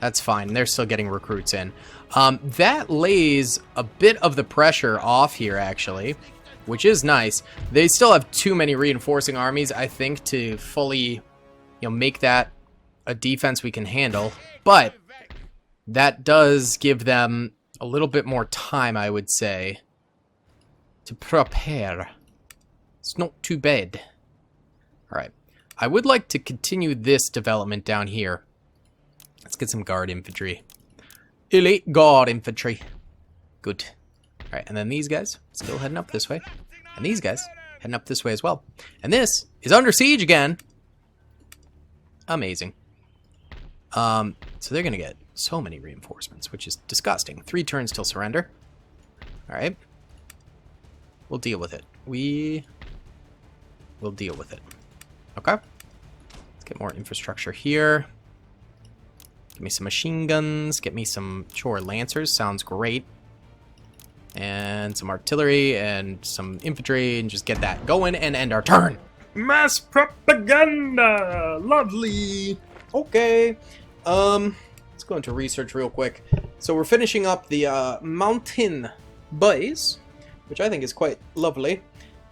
That's fine. They're still getting recruits in. That lays a bit of the pressure off here, actually, which is nice. They still have too many reinforcing armies, I think, to fully, make that a defense we can handle. But that does give them a little bit more time, I would say, to prepare. It's not too bad. Alright. I would like to continue this development down here. Let's get some guard infantry. Elite guard infantry. Good. Alright, and then these guys still heading up this way. And these guys heading up this way as well. And this is under siege again. Amazing. So they're going to get so many reinforcements, which is disgusting. 3 turns till surrender. Alright. We'll deal with it. We will deal with it. Okay. Let's get more infrastructure here. Get me some machine guns. Get me some, sure, lancers. Sounds great. And some artillery and some infantry. And just get that going and end our turn. Mass propaganda! Lovely! Okay. Let's go into research real quick. So we're finishing up the mountain base, which I think is quite lovely.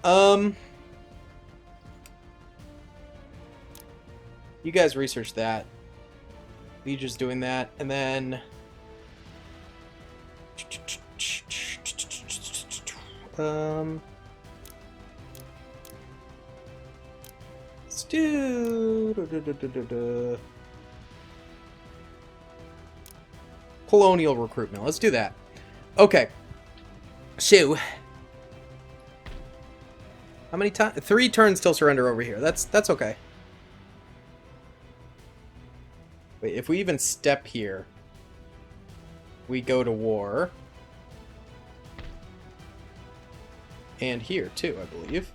You guys research that. Legion's doing that, and then let's do colonial recruitment. Let's do that. Okay. So How many times? 3 turns till surrender over here. That's okay. Wait, if we even step here, we go to war. And here, too, I believe.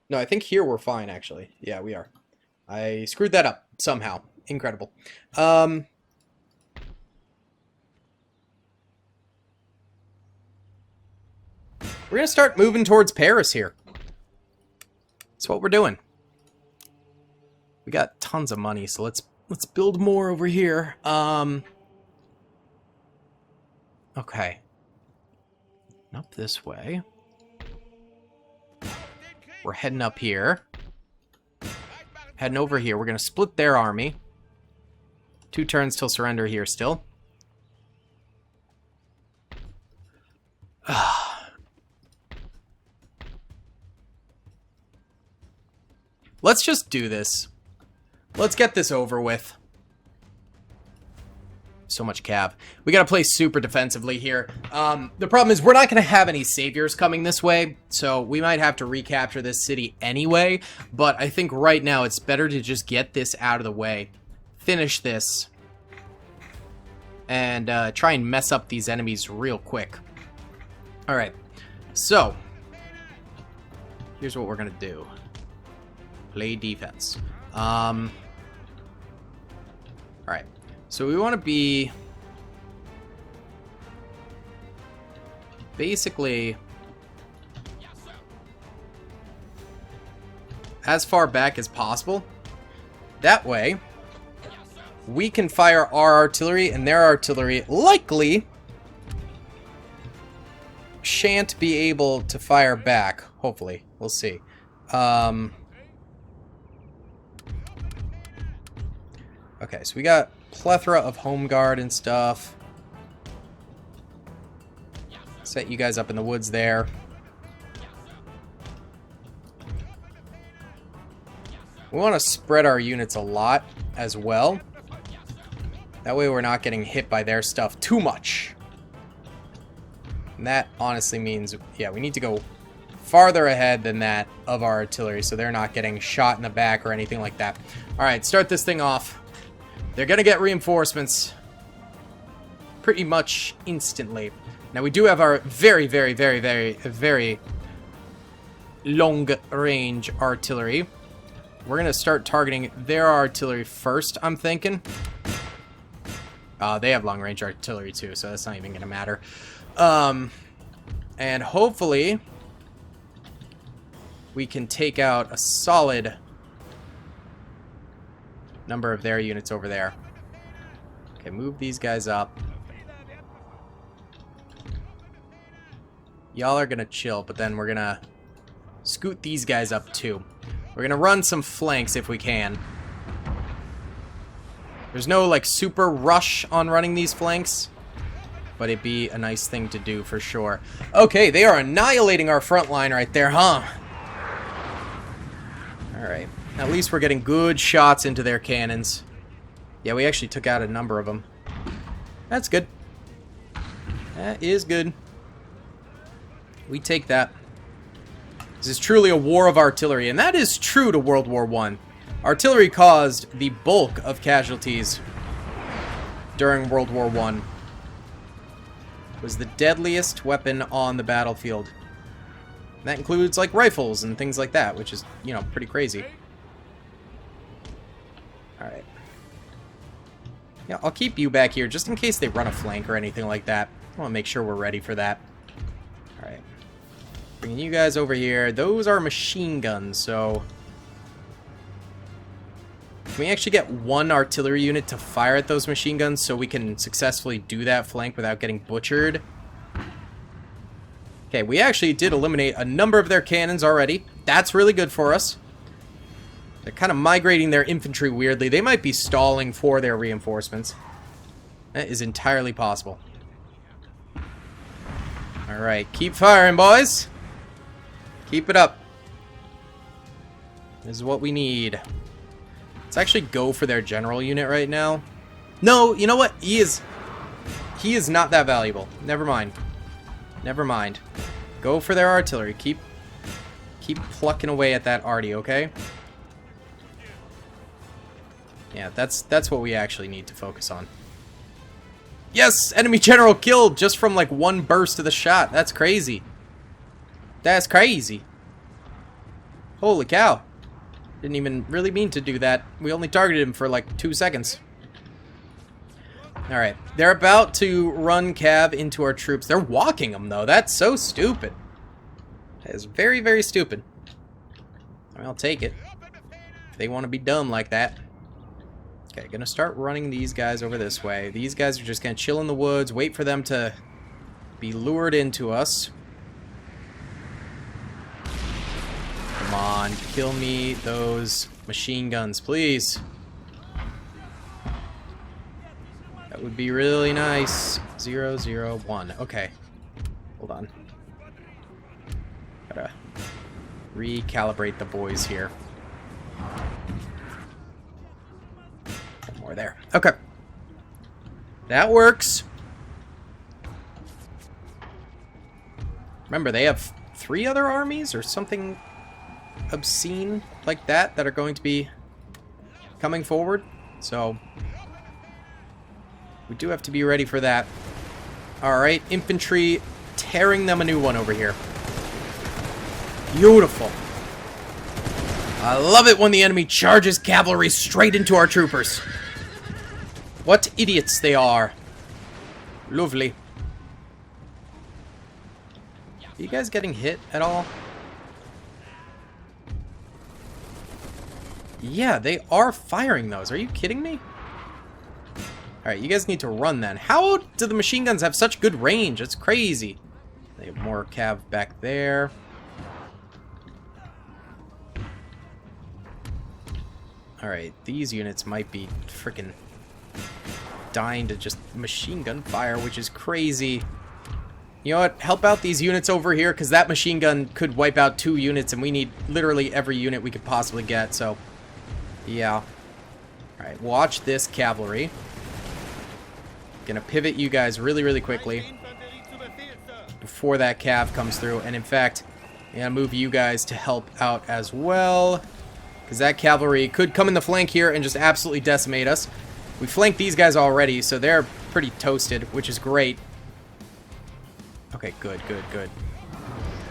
No, I think here we're fine, actually. Yeah, we are. I screwed that up somehow. Incredible. We're going to start moving towards Paris here. That's what we're doing. We got tons of money, so let's build more over here. Okay. Up this way. We're heading up here. Heading over here. We're going to split their army. 2 turns till surrender here still. Let's just do this. Let's get this over with. So much cav. We gotta play super defensively here. The problem is we're not gonna have any saviors coming this way, so we might have to recapture this city anyway, but I think right now it's better to just get this out of the way, finish this, and try and mess up these enemies real quick. Alright, so here's what we're gonna do. Play defense. Alright. So we want to be basically as far back as possible. That way, we can fire our artillery, and their artillery likely shan't be able to fire back. Hopefully. We'll see. Okay, so we got plethora of home guard and stuff. Set you guys up in the woods there. We want to spread our units a lot as well. That way we're not getting hit by their stuff too much. And that honestly means, yeah, we need to go farther ahead than that of our artillery so they're not getting shot in the back or anything like that. Alright, start this thing off. They're going to get reinforcements pretty much instantly. Now, we do have our very, very, very, very, very long-range artillery. We're going to start targeting their artillery first, I'm thinking. They have long-range artillery, too, so that's not even going to matter. And hopefully, we can take out a solid number of their units over there. Okay, move these guys up. Y'all are gonna chill, but then we're gonna scoot these guys up too. We're gonna run some flanks if we can. There's no like super rush on running these flanks, but it'd be a nice thing to do for sure. Okay, they are annihilating our front line right there, huh? Alright. At least we're getting good shots into their cannons. Yeah, we actually took out a number of them. That's good. That is good. We take that. This is truly a war of artillery, and that is true to World War I. Artillery caused the bulk of casualties during World War I. It was the deadliest weapon on the battlefield. And that includes, like, rifles and things like that, which is, you know, pretty crazy. Alright. Yeah, I'll keep you back here just in case they run a flank or anything like that. I want to make sure we're ready for that. Alright. Bringing you guys over here. Those are machine guns, so... Can we actually get one artillery unit to fire at those machine guns so we can successfully do that flank without getting butchered? Okay, we actually did eliminate a number of their cannons already. That's really good for us. They're kind of migrating their infantry weirdly. They might be stalling for their reinforcements. That is entirely possible. Alright, keep firing, boys. Keep it up. This is what we need. Let's actually go for their general unit right now. No, you know what? He is not that valuable. Never mind. Never mind. Go for their artillery. Keep plucking away at that arty, okay? Yeah, that's what we actually need to focus on. Yes! Enemy general killed just from like one burst of the shot. That's crazy. That's crazy. Holy cow. Didn't even really mean to do that. We only targeted him for like 2 seconds. Alright. They're about to run cav into our troops. They're walking them though. That's so stupid. That is very, very stupid. I mean, I'll take it. If they want to be dumb like that. Okay, gonna start running these guys over this way. These guys are just gonna chill in the woods, wait for them to be lured into us. Come on, kill me those machine guns, please. That would be really nice. 0, 0, 1. Okay. Hold on. Gotta recalibrate the boys here. One more there. Okay. That works. Remember, they have 3 other armies or something obscene like that that are going to be coming forward. So we do have to be ready for that. Alright, infantry tearing them a new one over here. Beautiful. I love it when the enemy charges cavalry straight into our troopers. What idiots they are. Lovely. Are you guys getting hit at all? Yeah, they are firing those. Are you kidding me? Alright, you guys need to run then. How do the machine guns have such good range? It's crazy. They have more cav back there. Alright, these units might be freaking dying to just machine gun fire, which is crazy. You know what? Help out these units over here, because that machine gun could wipe out 2 units, and we need literally every unit we could possibly get, so yeah. Alright, watch this cavalry. Gonna pivot you guys really, really quickly before that cav comes through, and in fact, I'm gonna move you guys to help out as well, because that cavalry could come in the flank here and just absolutely decimate us. We flanked these guys already, so they're pretty toasted, which is great. Okay, good, good, good.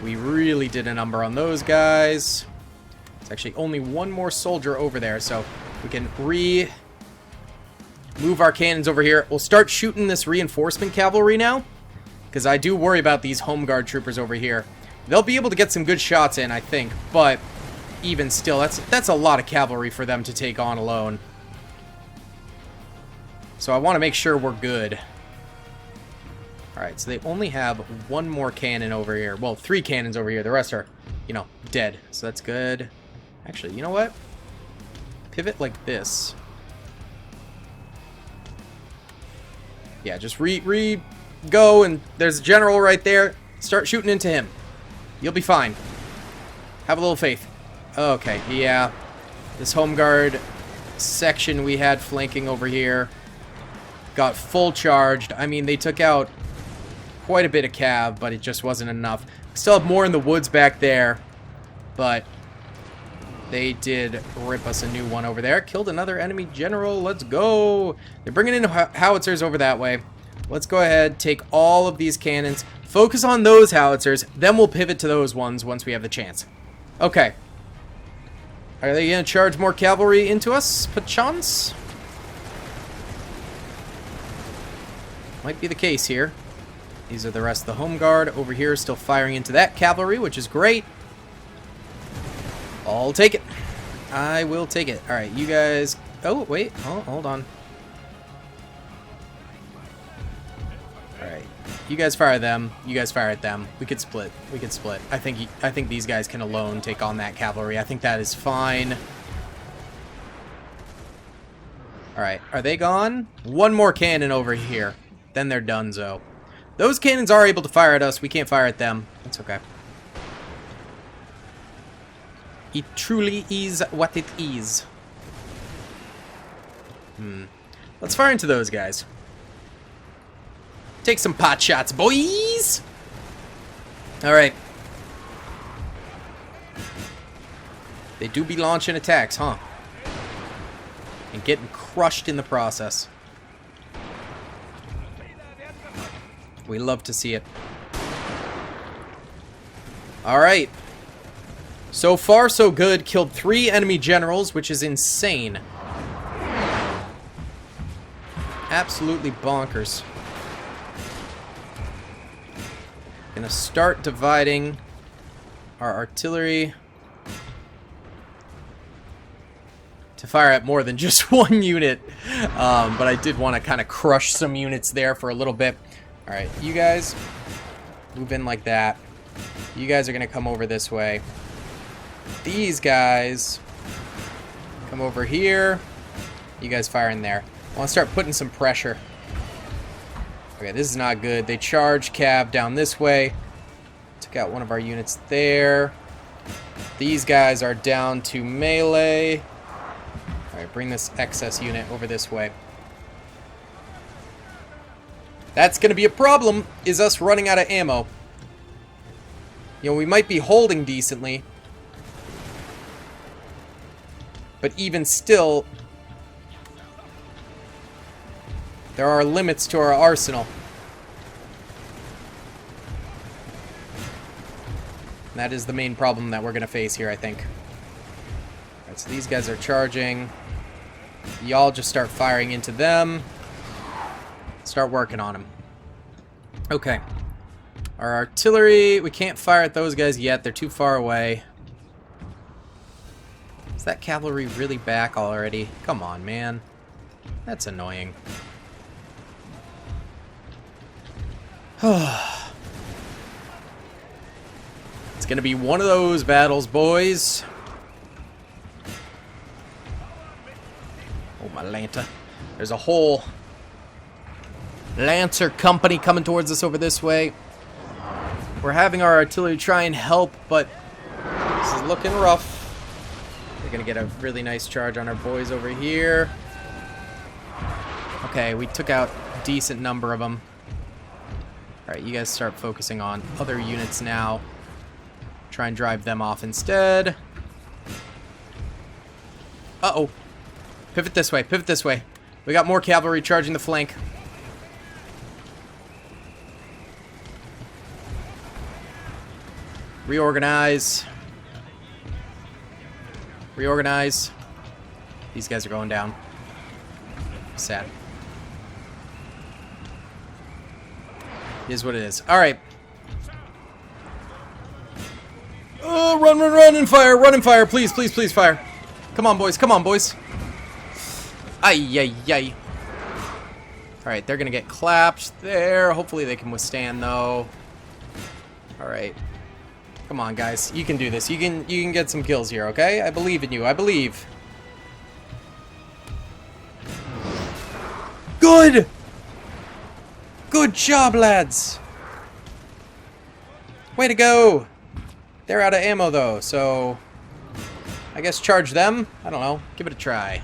We really did a number on those guys. It's actually only one more soldier over there, so we can move our cannons over here. We'll start shooting this reinforcement cavalry now, because I do worry about these home guard troopers over here. They'll be able to get some good shots in, I think, but even still, that's a lot of cavalry for them to take on alone. So I want to make sure we're good. Alright, so they only have 1 more cannon over here. Well, 3 cannons over here. The rest are, you know, dead. So that's good. Actually, you know what? Pivot like this. Yeah, just go, and there's a general right there. Start shooting into him. You'll be fine. Have a little faith. Okay, yeah. This home guard section we had flanking over here got full charged. I mean, they took out quite a bit of cav, but it just wasn't enough. We still have more in the woods back there, but they did rip us a new one over there. Killed another enemy general. Let's go. They're bringing in howitzers over that way. Let's go ahead, take all of these cannons, focus on those howitzers, then we'll pivot to those ones once we have the chance. Okay. Are they going to charge more cavalry into us, perchance? Might be the case here. These are the rest of the home guard over here, still firing into that cavalry, which is great. I'll take it. I will take it. Alright, you guys... Oh, wait. Oh, hold on. Alright. You guys fire them. You guys fire at them. We could split. We could split. I think these guys can alone take on that cavalry. I think that is fine. Alright. Are they gone? 1 more cannon over here. Then they're donezo. Those cannons are able to fire at us. We can't fire at them. That's okay. It truly is what it is. Let's fire into those guys. Take some pot shots, boys! Alright. They do be launching attacks, huh? And getting crushed in the process. We love to see it. Alright. So far, so good. Killed 3 enemy generals, which is insane. Absolutely bonkers. Gonna start dividing our artillery to fire at more than just one unit. But I did want to kind of crush some units there for a little bit. Alright, you guys move in like that. You guys are going to come over this way. These guys come over here. You guys fire in there. I want to start putting some pressure. Okay, this is not good. They charge cav down this way. Took out one of our units there. These guys are down to melee. Alright, bring this excess unit over this way. That's going to be a problem, is us running out of ammo. You know, we might be holding decently. But even still, there are limits to our arsenal. And that is the main problem that we're going to face here, I think. Alright, so these guys are charging. Y'all just start firing into them. Start working on them. Okay. Our artillery, we can't fire at those guys yet. They're too far away. Is that cavalry really back already? Come on, man. That's annoying. It's gonna be one of those battles, boys. Oh, my Lanta. There's a whole Lancer company coming towards us over this way. We're having our artillery try and help, but this is looking rough. They're gonna get a really nice charge on our boys over here. Okay, we took out a decent number of them. Alright, you guys start focusing on other units now. Try and drive them off instead. Uh-oh. Pivot this way, pivot this way. We got more cavalry charging the flank. Reorganize. Reorganize. These guys are going down. Sad. It is what it is. Alright. Oh, run, run, run and fire. Run and fire. Please, please, please fire. Come on, boys. Come on, boys. Ay, ay, ay. Alright, they're going to get clapped there. Hopefully they can withstand, though. Alright. Come on, guys. You can do this. You can get some kills here, okay? I believe in you. I believe. Good! Good job, lads! Way to go! They're out of ammo, though, so I guess charge them? I don't know. Give it a try.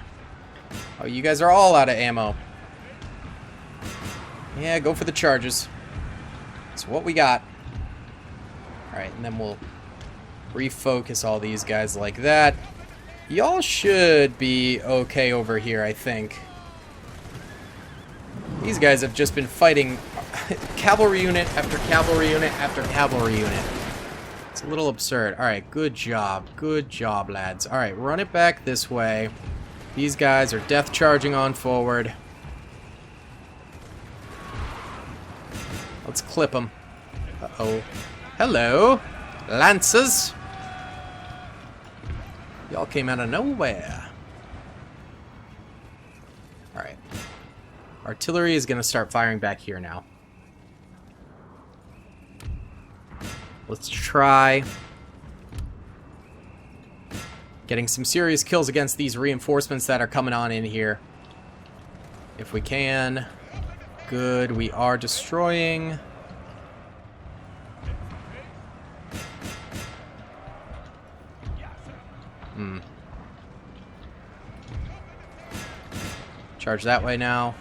Oh, you guys are all out of ammo. Yeah, go for the charges. That's what we got. Alright, and then we'll refocus all these guys like that. Y'all should be okay over here, I think. These guys have just been fighting cavalry unit after cavalry unit after cavalry unit. It's a little absurd. Alright, good job. Good job, lads. Alright, run it back this way. These guys are death charging on forward. Let's clip them. Uh-oh. Hello, Lancers. Y'all came out of nowhere. Alright. Artillery is going to start firing back here now. Let's try getting some serious kills against these reinforcements that are coming on in here. If we can. Good, we are destroying. Charge that way now.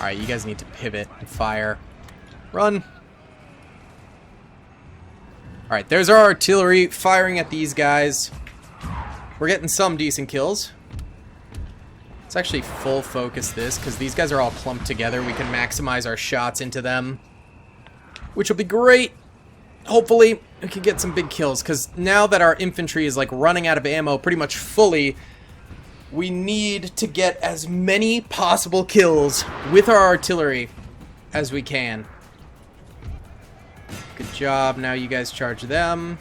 Alright, you guys need to pivot and fire. Run! Alright, there's our artillery firing at these guys. We're getting some decent kills. Let's actually full focus this, because these guys are all clumped together. We can maximize our shots into them, which will be great. Hopefully, we can get some big kills, because now that our infantry is like running out of ammo pretty much fully, we need to get as many possible kills with our artillery as we can. Good job. Now you guys charge them.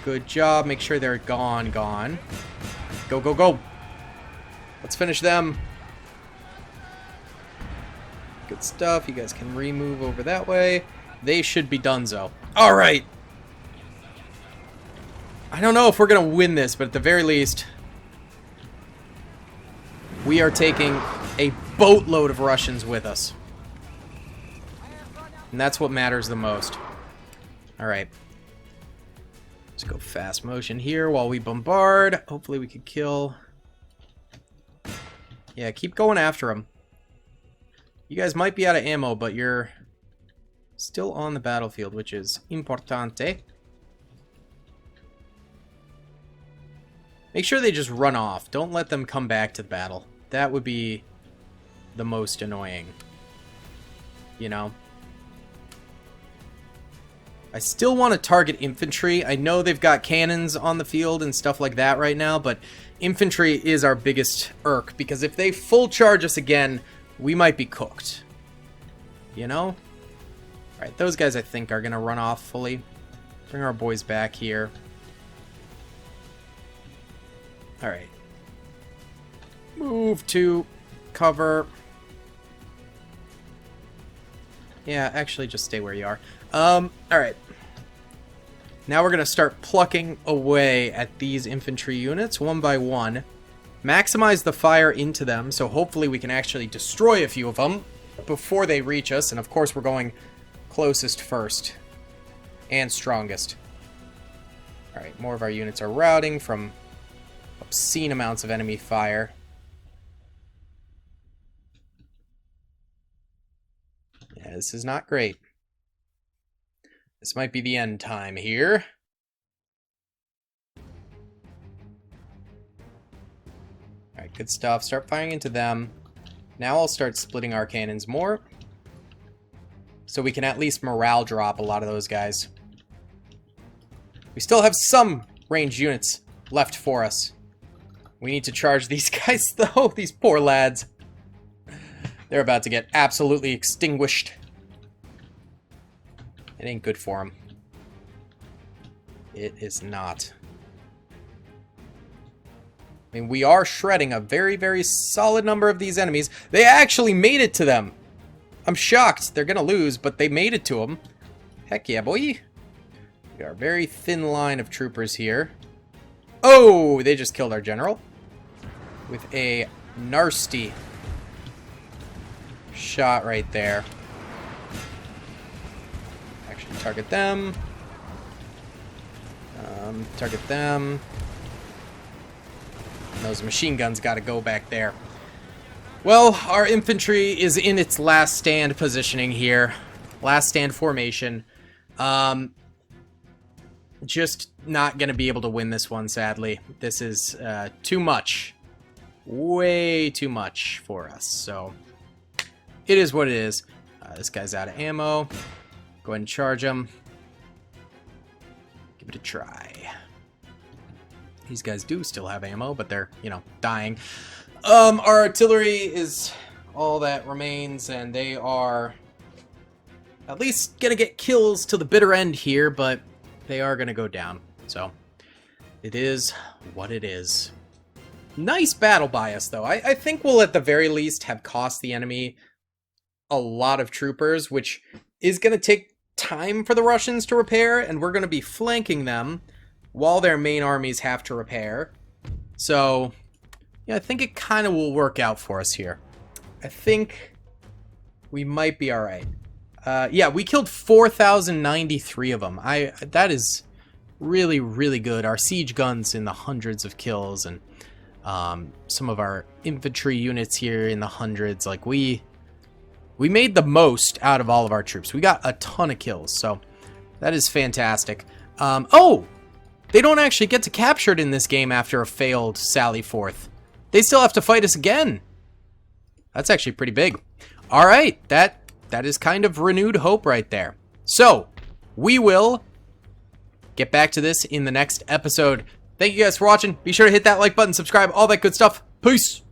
Good job. Make sure they're gone. Go, go, go. Let's finish them. Good stuff. You guys can remove over that way. They should be donezo. All right. I don't know if we're going to win this, but at the very least, we are taking a boatload of Russians with us. And that's what matters the most. All right. Let's go fast motion here while we bombard. Hopefully we can kill. Yeah, keep going after them. You guys might be out of ammo, but you're still on the battlefield, which is importante. Make sure they just run off. Don't let them come back to the battle. That would be the most annoying. You know? I still want to target infantry. I know they've got cannons on the field and stuff like that right now, but infantry is our biggest irk, because if they full charge us again, we might be cooked. You know? Alright, those guys I think are going to run off fully. Bring our boys back here. Alright. Move to cover. Yeah, actually just stay where you are. Alright. Now we're going to start plucking away at these infantry units one by one. Maximize the fire into them, so hopefully we can actually destroy a few of them before they reach us. And of course we're going closest first and strongest. Alright, more of our units are routing from obscene amounts of enemy fire. Yeah, this is not great. This might be the end time here. Alright, good stuff. Start firing into them. Now I'll start splitting our cannons more, so we can at least morale drop a lot of those guys. We still have some ranged units left for us. We need to charge these guys, though. These poor lads. They're about to get absolutely extinguished. It ain't good for them. It is not. I mean, we are shredding a very, very solid number of these enemies. They actually made it to them. I'm shocked. They're going to lose, but they made it to them. Heck yeah, boy. We are a very thin line of troopers here. Oh, they just killed our general with a nasty shot right there. Actually, target them. Target them. And those machine guns got to go back there. Well, our infantry is in its last stand positioning here. Last stand formation. Just not going to be able to win this one, sadly. This is too much. Way too much for us. So, it is what it is. This guy's out of ammo. Go ahead and charge him. Give it a try. These guys do still have ammo, but they're, you know, dying. Our artillery is all that remains, and they are at least gonna get kills to the bitter end here, but they are gonna go down. So, it is what it is. Nice battle by us, though. I think we'll at the very least have cost the enemy a lot of troopers, which is gonna take time for the Russians to repair, and we're gonna be flanking them while their main armies have to repair. So, yeah, I think it kind of will work out for us here. I think we might be alright. Yeah, we killed 4,093 of them. That is really, really good. Our siege guns in the hundreds of kills, and some of our infantry units here in the hundreds. Like, we We made the most out of all of our troops. We got a ton of kills, so that is fantastic. Oh! They don't actually get to capture it in this game after a failed sally forth. They still have to fight us again. That's actually pretty big. All right, that is kind of renewed hope right there. So, we will get back to this in the next episode. Thank you guys for watching. Be sure to hit that like button, subscribe, all that good stuff. Peace!